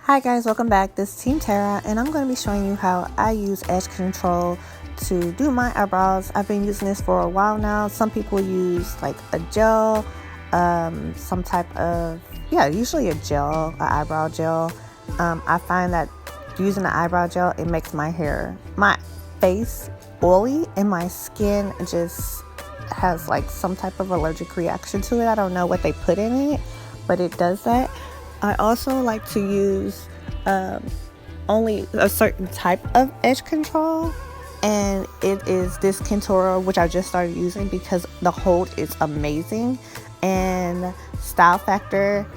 Hi guys, welcome back. This is Team Tara, and I'm going to be showing you how I use edge control to do my eyebrows. I've been using this for a while now. Some people use like a gel, some type of, usually a gel, an eyebrow gel. I find that using the eyebrow gel, it makes my face oily, and my skin just has like some type of allergic reaction to it. I don't know what they put in it, but it does that. I also like to use only a certain type of edge control, and it is this contour, which I just started using because the hold is amazing. And style factor,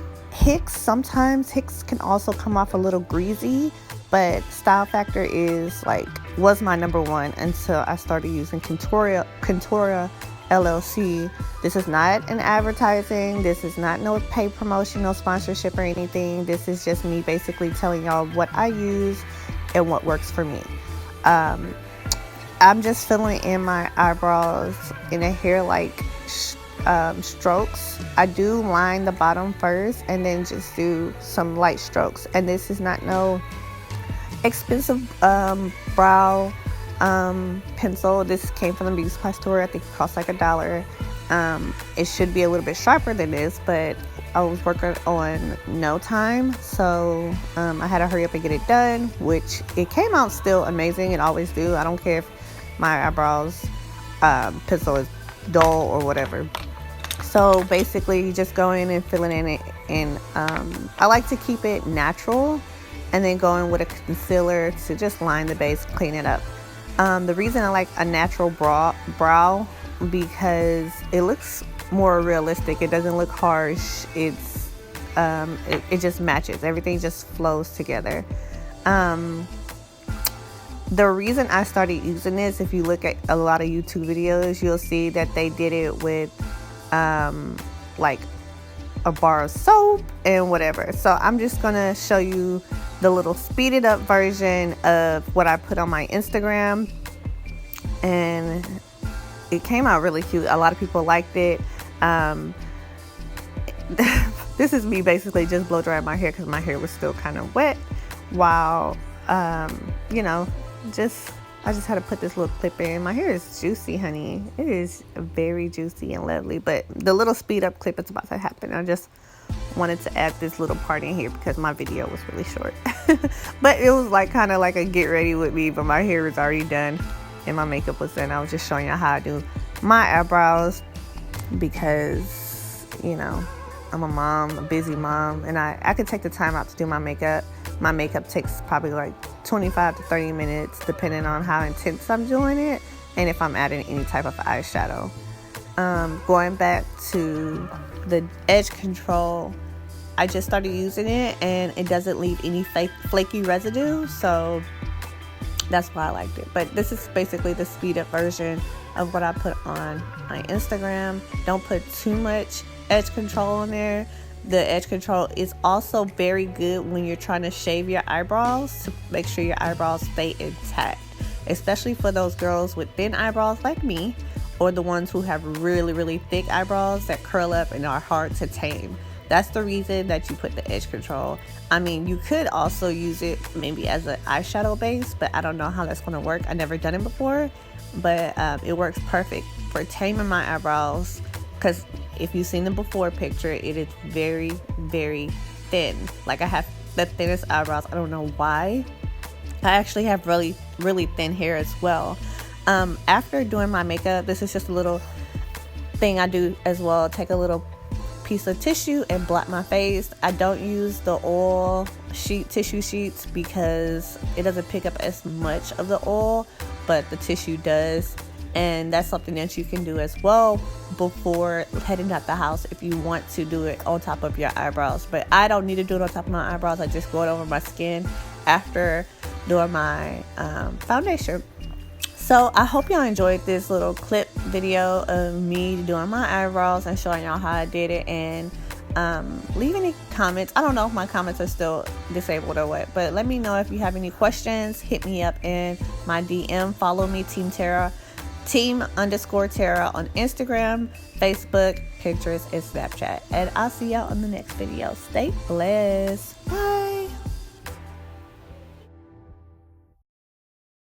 sometimes Hicks can also come off a little greasy, but style factor was my number one until I started using Contoura LLC. This is not an advertising. This is not no paid promotion, no sponsorship or anything. This is just me basically telling y'all what I use and what works for me. I'm just filling in my eyebrows in a hair strokes. I do line the bottom first and then just do some light strokes. And this is not no expensive brow pencil. This came from the beauty supply store. I think it costs like $1. It should be a little bit sharper than this, but I was working on no time, so I had to hurry up and get it done, which it came out still amazing. It always do. I don't care if my eyebrows pencil is dull or whatever. So basically just going and filling in it, and I like to keep it natural and then go in with a concealer to just line the base, clean it up. The reason I like a natural brow because it looks more realistic. It doesn't look harsh. It just matches. Everything just flows together. The reason I started using this, if you look at a lot of YouTube videos, you'll see that they did it with like a bar of soap and whatever. So I'm just gonna show you the little speeded up version of what I put on my Instagram, and it came out really cute. A lot of people liked it. This is me basically just blow drying my hair because my hair was still kind of wet while I just had to put this little clip in. My hair is juicy, honey. It is very juicy and lovely, but the little speed up clip is about to happen. I just wanted to add this little part in here because my video was really short. But it was like kind of like a get ready with me, but my hair is already done and my makeup was done. I was just showing you how I do my eyebrows because I'm a mom, a busy mom, and I could take the time out to do my makeup. My makeup takes probably like 25 to 30 minutes depending on how intense I'm doing it and if I'm adding any type of eyeshadow. Going back to the edge control, I just started using it and it doesn't leave any flaky residue, so that's why I liked it. But this is basically the speed up version of what I put on my Instagram. Don't put too much edge control on there. The edge control is also very good when you're trying to shave your eyebrows to make sure your eyebrows stay intact, especially for those girls with thin eyebrows like me, or the ones who have really, really thick eyebrows that curl up and are hard to tame. That's the reason that you put the edge control. I mean, you could also use it maybe as an eyeshadow base, but I don't know how that's going to work. I've never done it before, but it works perfect for taming my eyebrows because if you've seen the before picture, it is very, very thin. Like I have the thinnest eyebrows. I don't know why. I actually have really, really thin hair as well. After doing my makeup, this is just a little thing I do as well. Take a little piece of tissue and blot my face. I don't use the oil tissue sheets because it doesn't pick up as much of the oil, but the tissue does. And that's something that you can do as well before heading out the house if you want to do it on top of your eyebrows. But I don't need to do it on top of my eyebrows. I just go it over my skin after doing my foundation. So I hope y'all enjoyed this little clip video of me doing my eyebrows and showing y'all how I did it. And leave any comments. I don't know if my comments are still disabled or what, but let me know if you have any questions. Hit me up in my DM. Follow me, Team_Tara on Instagram, Facebook, Pinterest, and Snapchat. And I'll see y'all on the next video. Stay blessed. Bye.